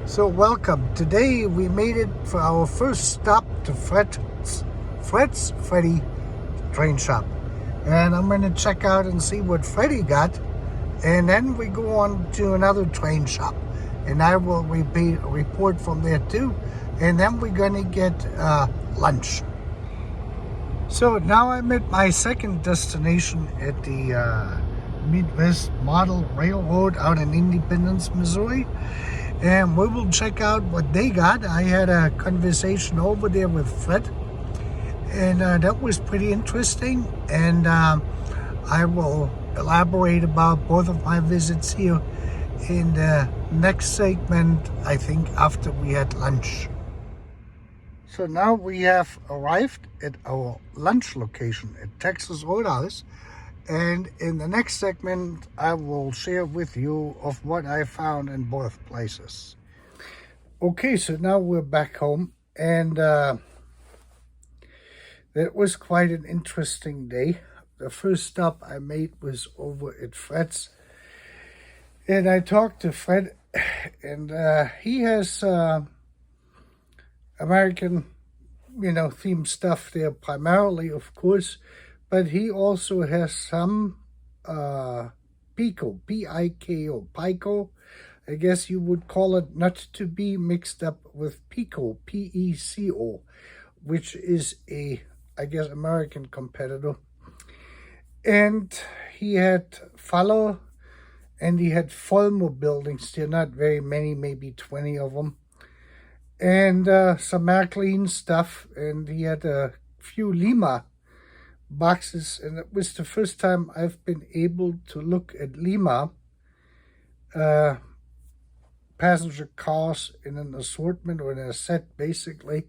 So welcome. Today we made it for our first stop to Freddy train shop. And I'm going to check out and see what Freddy got. And then we go on to another train shop. And I will report from there too. And then we're going to get lunch. So now I'm at my second destination at the Midwest Model Railroad out in Independence, Missouri. And we will check out what they got. I had a conversation over there with Fred, and that was pretty interesting. And I will elaborate about both of my visits here in the next segment, I think, after we had lunch. So now we have arrived at our lunch location at Texas Roadhouse. And in the next segment, I will share with you of what I found in both places. Okay, so now we're back home, and that was quite an interesting day. The first stop I made was over at Fred's, and I talked to Fred, and he has American, themed stuff there primarily, of course. But he also has some Pico, P-I-K-O, Pico. I guess you would call it, not to be mixed up with Pico, P-E-C-O, which is I guess, American competitor. And he had Faller, and he had Vollmer buildings. There are not very many, maybe 20 of them. And some Märklin stuff, and he had a few Lima boxes, and it was the first time I've been able to look at Lima passenger cars in an assortment or in a set. Basically,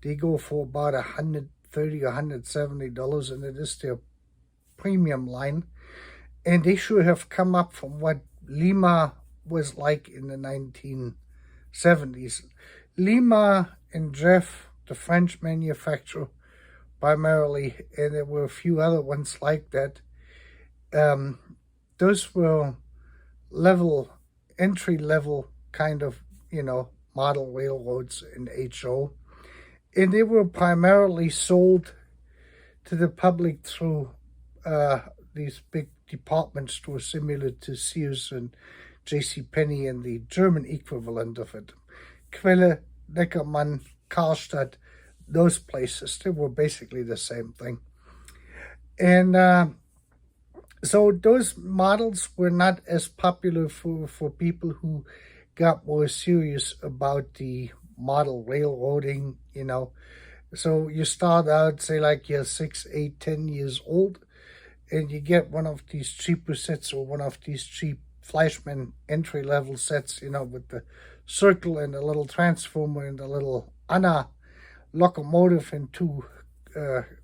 they go for about $130 or $170, and it is their premium line. And they should have come up from what Lima was like in the 1970s. Lima and Jeff, the French manufacturer, primarily, and there were a few other ones like that. Those were entry-level kind of, model railroads in HO. And they were primarily sold to the public through these big department stores similar to Sears and JCPenney and the German equivalent of it. Quelle, Neckermann, Karstadt, those places, they were basically the same thing. And so those models were not as popular for people who got more serious about the model railroading, So you start out, say, like you're 6, 8, 10 years old, and you get one of these cheaper sets or one of these cheap Fleischmann entry-level sets, with the circle and a little transformer and a little Anna locomotive and 2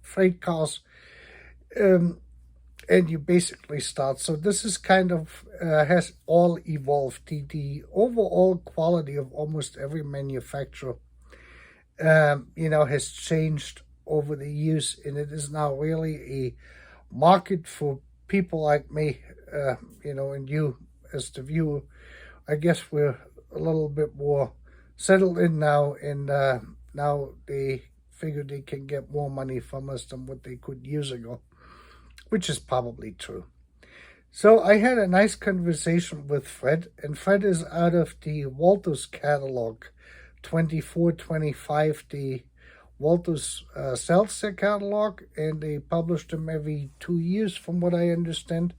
freight cars, and you basically start. So this is kind of has all evolved. The overall quality of almost every manufacturer has changed over the years, and it is now really a market for people like me, and you as the viewer. I guess we're a little bit more settled in now, and now they figure they can get more money from us than what they could years ago, which is probably true. So I had a nice conversation with Fred, and Fred is out of the Walters catalog, 24-25. The Walters sells their catalog, and they publish them every 2 years, from what I understand.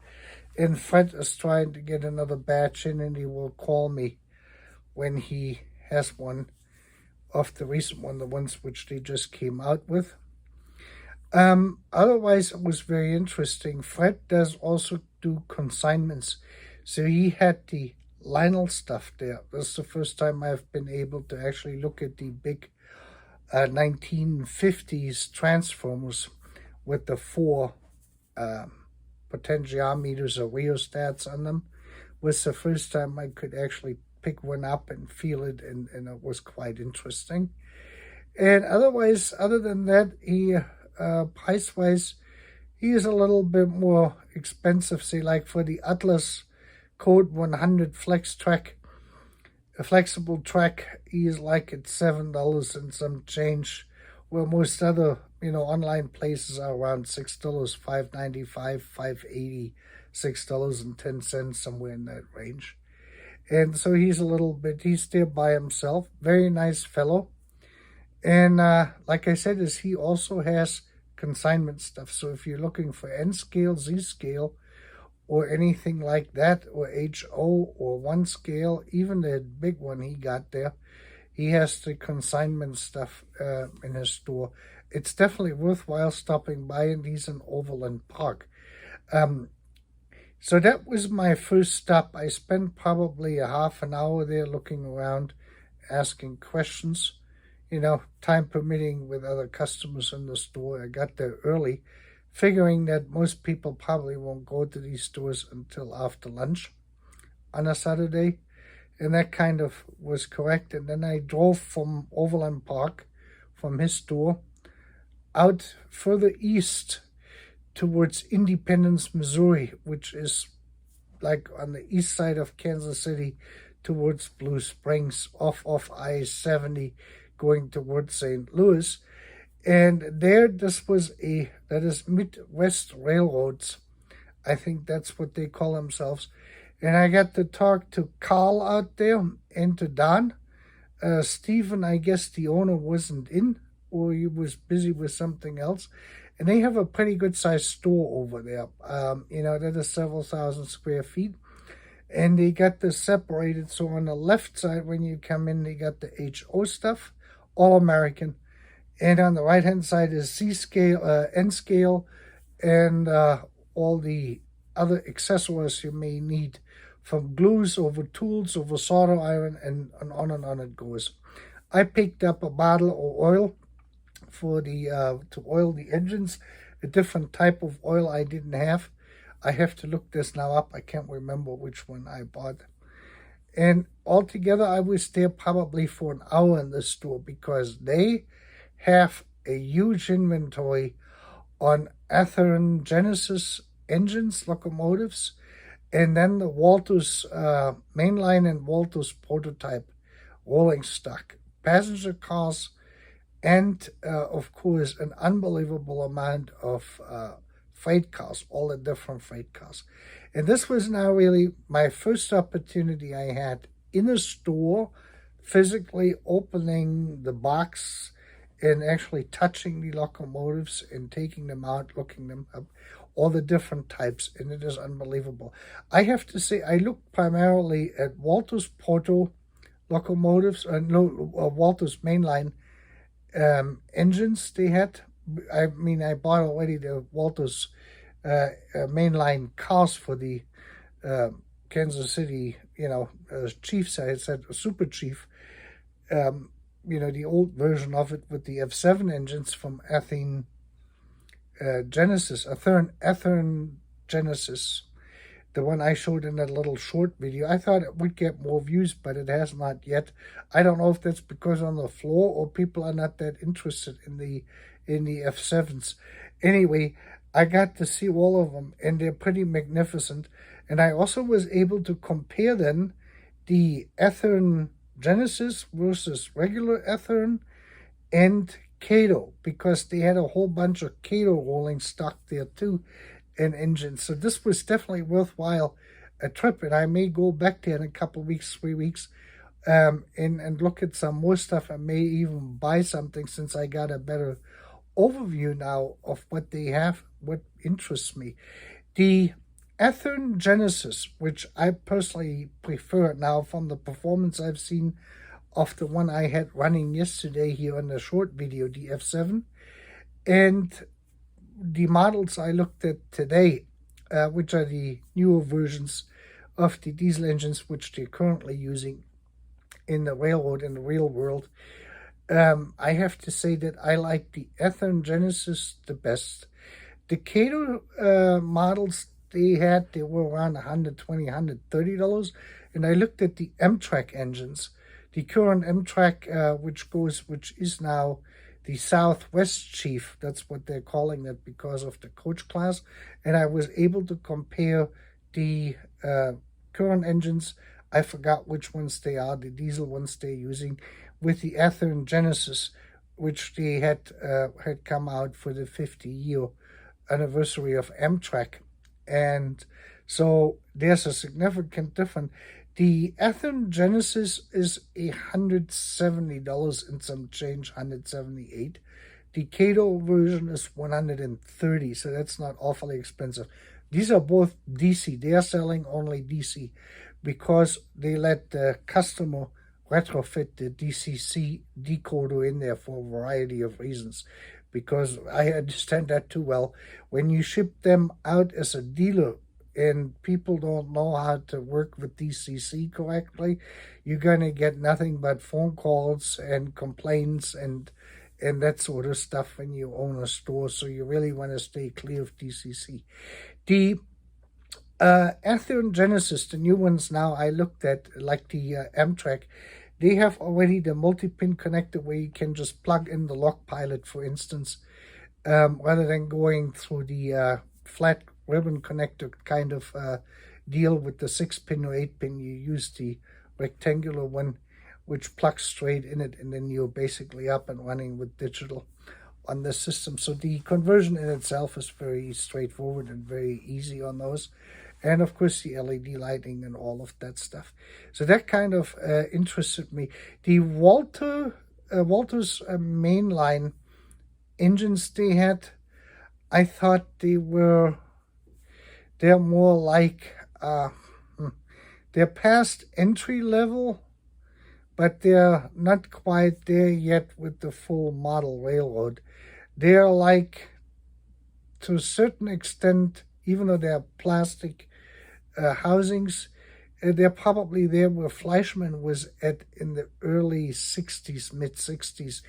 And Fred is trying to get another batch in, and he will call me when he has one of the recent one, the ones which they just came out with. Otherwise, it was very interesting. Fred does also do consignments. So he had the Lionel stuff there. This is the first time I've been able to actually look at the big 1950s transformers with the 4 potentiometers or rheostats on them. It was the first time I could actually pick one up and feel it, and it was quite interesting. And otherwise, other than that, he price-wise, he is a little bit more expensive. Say, like for the Atlas Code 100 Flex Track, A flexible track is like at $7 and some change, where most other online places are around $6, $5.95, $5.80, $6.10, somewhere in that range. And so he's there by himself. Very nice fellow. And like I said, is he also has consignment stuff. So if you're looking for N scale, Z scale, or anything like that, or HO or one scale, even the big one he got there, he has the consignment stuff in his store. It's definitely worthwhile stopping by, and he's in Overland Park. So that was my first stop. I spent probably a half an hour there looking around, asking questions, time permitting with other customers in the store. I got there early, figuring that most people probably won't go to these stores until after lunch on a Saturday. And that kind of was correct. And then I drove from Overland Park, from his store, out further east towards Independence, Missouri, which is like on the east side of Kansas City towards Blue Springs, off I-70, going towards St. Louis. And there, that is Midwest Railroads. I think that's what they call themselves. And I got to talk to Carl out there and to Don. Stephen, I guess the owner wasn't in, or he was busy with something else. And they have a pretty good sized store over there. That is several thousand square feet. And they got this separated. So on the left side, when you come in, they got the HO stuff, all American. And on the right-hand side is C scale, N scale, and all the other accessories you may need, from glues over tools, over solder iron, and on it goes. I picked up a bottle of oil for to oil the engines, a different type of oil I didn't have. I have to look this now up. I can't remember which one I bought. And altogether, I was there probably for an hour in the store, because they have a huge inventory on Athearn Genesis engines, locomotives, and then the Walters mainline and Walters prototype rolling stock, passenger cars, and of course an unbelievable amount of freight cars, all the different freight cars. And this was now really my first opportunity I had in a store, physically opening the box and actually touching the locomotives and taking them out, looking them up, all the different types, and it is unbelievable. I have to say, I looked primarily at Walters Proto locomotives, Walters mainline engines they had. I bought already the Walters mainline cars for the Kansas City, Chiefs. I had said Super Chief. The old version of it with the F7 engines from Athearn Genesis, the one I showed in that little short video. I thought it would get more views, but it has not yet. I don't know if that's because on the floor or people are not that interested in the F7s. Anyway, I got to see all of them, and they're pretty magnificent. And I also was able to compare then the Athearn Genesis versus regular Athearn and Cato, because they had a whole bunch of Cato rolling stock there too, and engines. So this was definitely worthwhile a trip, and I may go back there in a couple of weeks, 3 weeks, and look at some more stuff. I may even buy something, since I got a better overview now of what they have, what interests me. The Athearn Genesis, which I personally prefer now from the performance I've seen of the one I had running yesterday here on the short video, the F7, and the models I looked at today, which are the newer versions of the diesel engines which they're currently using in the railroad, in the real world. I have to say that I like the Athearn Genesis the best. The Cato models they were around $120, $130, and I looked at the M-Track engines, the current M-Track, which is now the Southwest Chief. That's what they're calling it because of the coach class. And I was able to compare the current engines I forgot which ones they are, the diesel ones they're using, with the Athearn Genesis, which they had come out for the 50-year anniversary of Amtrak. And so there's a significant difference. The Athearn Genesis is $170 and some change, 178. The Cato version is $130, so that's not awfully expensive. These are both DC. They are selling only DC because they let the customer retrofit the DCC decoder in there for a variety of reasons. Because I understand that too well. When you ship them out as a dealer and people don't know how to work with DCC correctly, you're going to get nothing but phone calls and complaints and that sort of stuff when you own a store. So you really want to stay clear of DCC. The Athearn Genesis, the new ones now I looked at, like the Amtrak, they have already the multi-pin connector where you can just plug in the lock pilot, for instance, rather than going through the flat ribbon connector kind of deal with the 6-pin or 8-pin. You use the rectangular one, which plugs straight in it, and then you're basically up and running with digital on the system. So the conversion in itself is very straightforward and very easy on those. And of course the LED lighting and all of that stuff. So that kind of interested me. The Walthous mainline engines they had, I thought they're more like, they're past entry level, but they're not quite there yet with the full model railroad. They're like, to a certain extent, even though they're plastic housings, they're probably there where Fleischmann was at in the early 60s, mid-60s,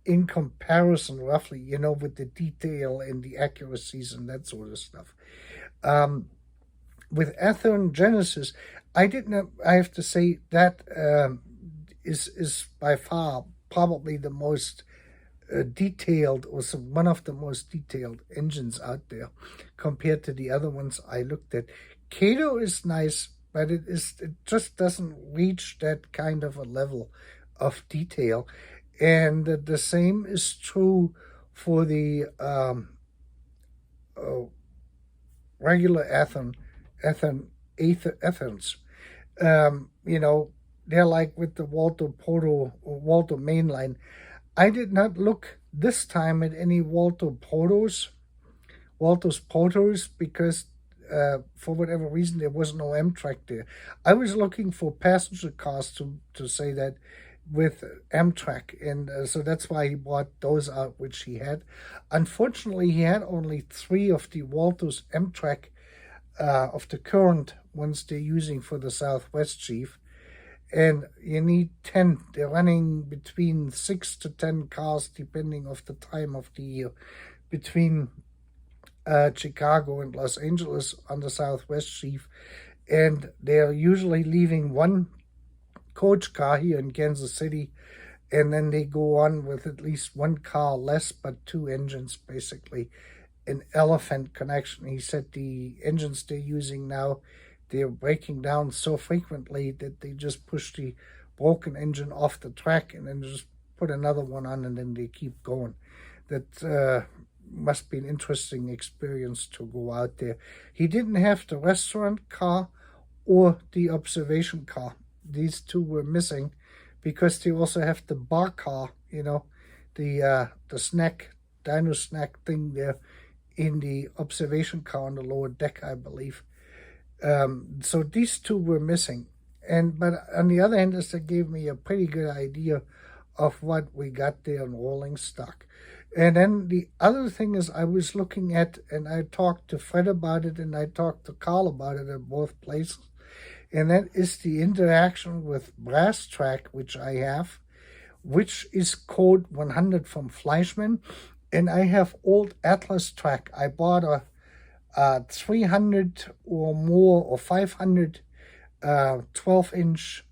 in comparison, roughly, with the detail and the accuracies and that sort of stuff. With Athearn Genesis, I have to say that is by far probably the most detailed, or one of the most detailed engines out there compared to the other ones I looked at. Cato is nice, but it just doesn't reach that kind of a level of detail. And the same is true for the regular Athearns. They're like with the Walther mainline. I did not look this time at any Walther's Protos, because for whatever reason there was no Amtrak there. I was looking for passenger cars to say that with Amtrak, and so that's why he bought those out, which he had. Unfortunately, he had only 3 of the Walther's Amtrak of the current ones they're using for the Southwest Chief. And you need 10. They're running between 6 to 10 cars, depending on the time of the year, between Chicago and Los Angeles on the Southwest Chief. And they're usually leaving one coach car here in Kansas City, and then they go on with at least one car less, but 2 engines, basically an elephant connection. He said the engines they're using now, they're breaking down so frequently that they just push the broken engine off the track and then just put another one on, and then they keep going. That must be an interesting experience to go out there. He didn't have the restaurant car or the observation car. These 2 were missing, because they also have the bar car, the snack, dino snack thing there in the observation car on the lower deck, I believe. So these 2 were missing. But on the other hand, that gave me a pretty good idea of what we got there in rolling stock. And then the other thing is, I was looking at, and I talked to Fred about it, and I talked to Carl about it at both places, and that is the interaction with Brass Track, which I have, which is code 100 from Fleischmann, and I have old Atlas Track. I bought a 300 or more, or 500 12-inch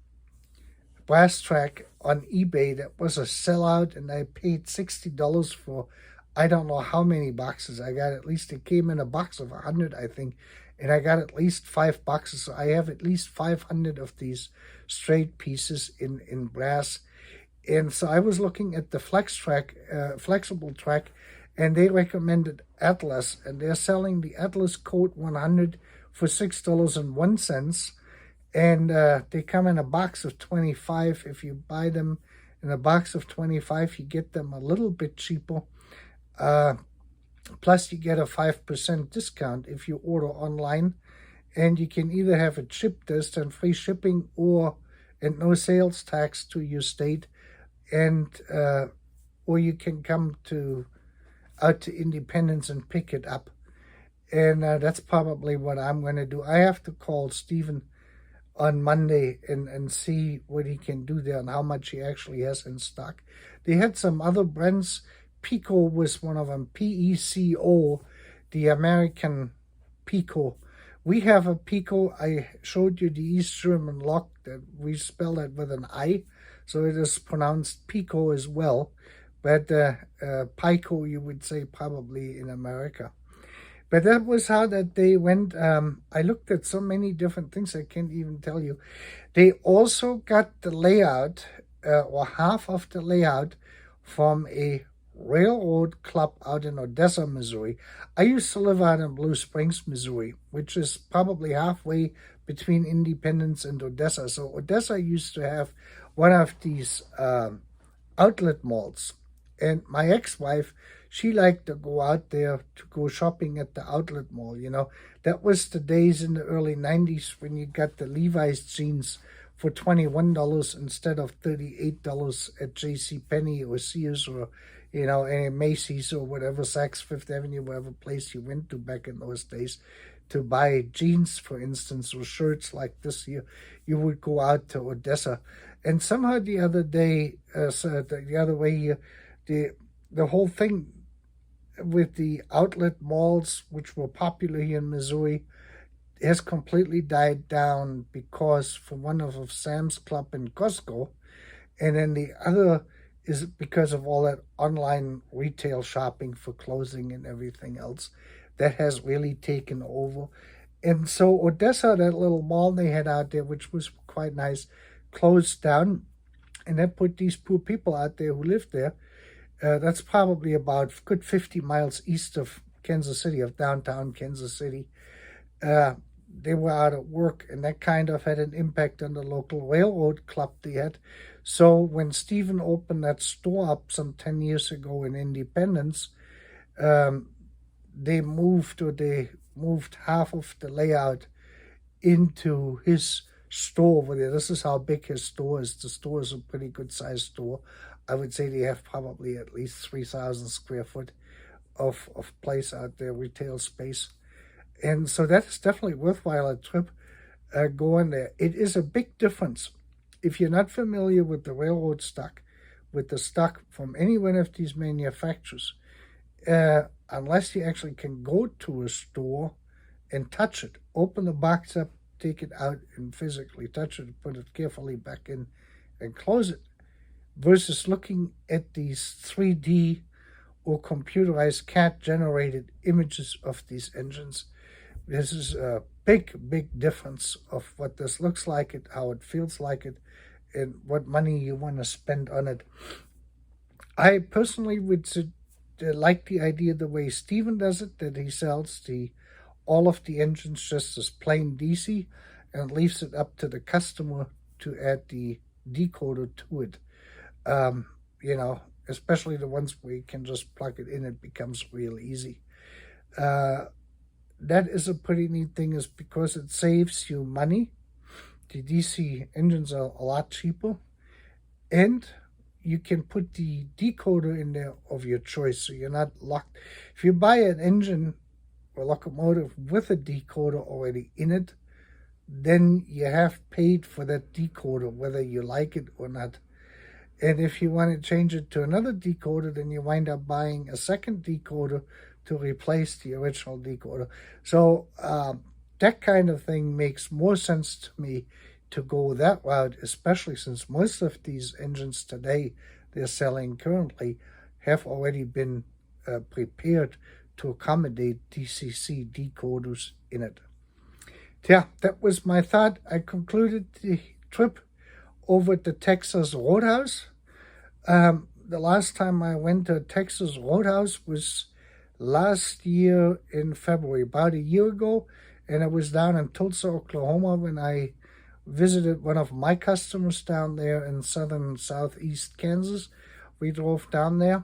Brass Track on eBay that was a sellout, and I paid $60 for I don't know how many boxes I got. At least it came in a box of 100, I think, and I got at least 5 boxes. So I have at least 500 of these straight pieces in brass. And so I was looking at the flexible track, and they recommended Atlas, and they're selling the Atlas Code 100 for $6.01. And they come in a box of 25. If you buy them in a box of 25, you get them a little bit cheaper. Plus, you get a 5% discount if you order online. And you can either have it shipped and free shipping, and no sales tax to your state, and or you can come out to Independence and pick it up. And that's probably what I'm going to do. I have to call Stephen on Monday and see what he can do there and how much he actually has in stock. They had some other brands. Pico was one of them, P-E-C-O, the American Pico. We have a Pico. I showed you the East German lock that we spell it with an I, so it is pronounced Pico as well. But Pico, you would say probably in America. But that was how that day went. I looked at so many different things I can't even tell you. They also got the layout, or half of the layout, from a railroad club out in Odessa, Missouri. I used to live out in Blue Springs, Missouri, which is probably halfway between Independence and Odessa. So Odessa used to have one of these outlet malls. And my ex-wife, she liked to go out there to go shopping at the outlet mall. That was the days in the early 90s when you got the Levi's jeans for $21 instead of $38 at JCPenney or Sears or, any Macy's or whatever, Saks Fifth Avenue, whatever place you went to back in those days to buy jeans, for instance, or shirts like this here. You would go out to Odessa. And somehow the other day, the other way here, the whole thing with the outlet malls, which were popular here in Missouri, has completely died down because for one of Sam's Club and Costco, and then the other is because of all that online retail shopping for clothing and everything else that has really taken over. And so Odessa, that little mall they had out there, which was quite nice, closed down, and that put these poor people out there who lived there. That's probably about good 50 miles east of Kansas City, of downtown Kansas City. They were out of work, and that kind of had an impact on the local railroad club they had. So when Stephen opened that store up some 10 years ago in Independence, they moved half of the layout into his store over there. This is how big his store is. The store is a pretty good sized store. I would say they have probably at least 3,000 square foot of place out there, retail space. And so that's definitely worthwhile a trip going there. It is a big difference. If you're not familiar with the railroad stock, with the stock from any one of these manufacturers, unless you actually can go to a store and touch it, open the box up, take it out and physically touch it, put it carefully back in and close it, versus looking at these 3D or computerized CAD-generated images of these engines. This is a big difference of what this looks like, it, how it feels like it, and what money you want to spend on it. I personally would like the idea the way Stephen does it, that he sells all of the engines just as plain DC and leaves it up to the customer to add the decoder to it. Especially the ones where you can just plug it in, it becomes real easy. That is a pretty neat thing, is because it saves you money. The DC engines are a lot cheaper, and you can put the decoder in there of your choice, so you're not locked. If you buy an engine or locomotive with a decoder already in it, then you have paid for that decoder, whether you like it or not. And if you want to change it to another decoder, then you wind up buying a second decoder to replace the original decoder. So that kind of thing makes more sense to me to go that route, especially since most of these engines today they're selling currently have already been prepared to accommodate DCC decoders in it. Yeah, that was my thought. I concluded the trip over at the Texas Roadhouse. The last time I went to Texas Roadhouse was last year in February, about a year ago, and it was down in Tulsa, Oklahoma, when I visited one of my customers down there in southern southeast Kansas. We drove down there,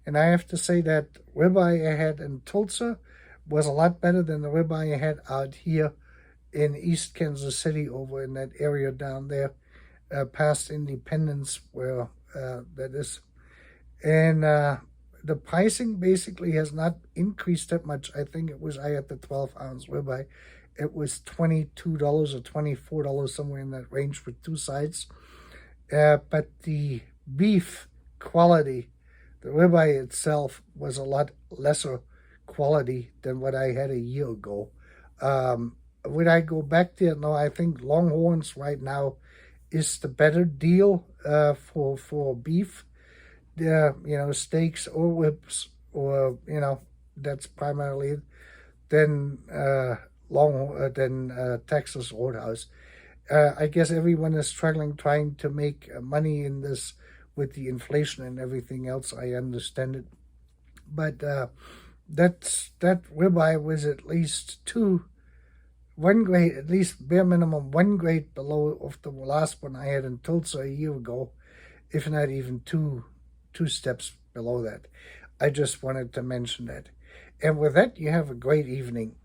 and I have to say that ribeye I had in Tulsa was a lot better than the ribeye I had out here in East Kansas City, over in that area down there, past Independence, where that is. And the pricing basically has not increased that much. I think I had the 12-ounce ribeye. It was $22 or $24, somewhere in that range with two sides. But the beef quality, the ribeye itself, was a lot lesser quality than what I had a year ago. Would I go back there? No, I think Longhorns right now is the better deal for beef. Steaks or ribs, or that's primarily it. Then Texas Roadhouse. I guess everyone is struggling, trying to make money in this with the inflation and everything else. I understand it, but that ribeye was at least one grade, at least bare minimum one grade below of the last one I had in Tulsa a year ago, if not even two steps below that. I just wanted to mention that. And with that, you have a great evening.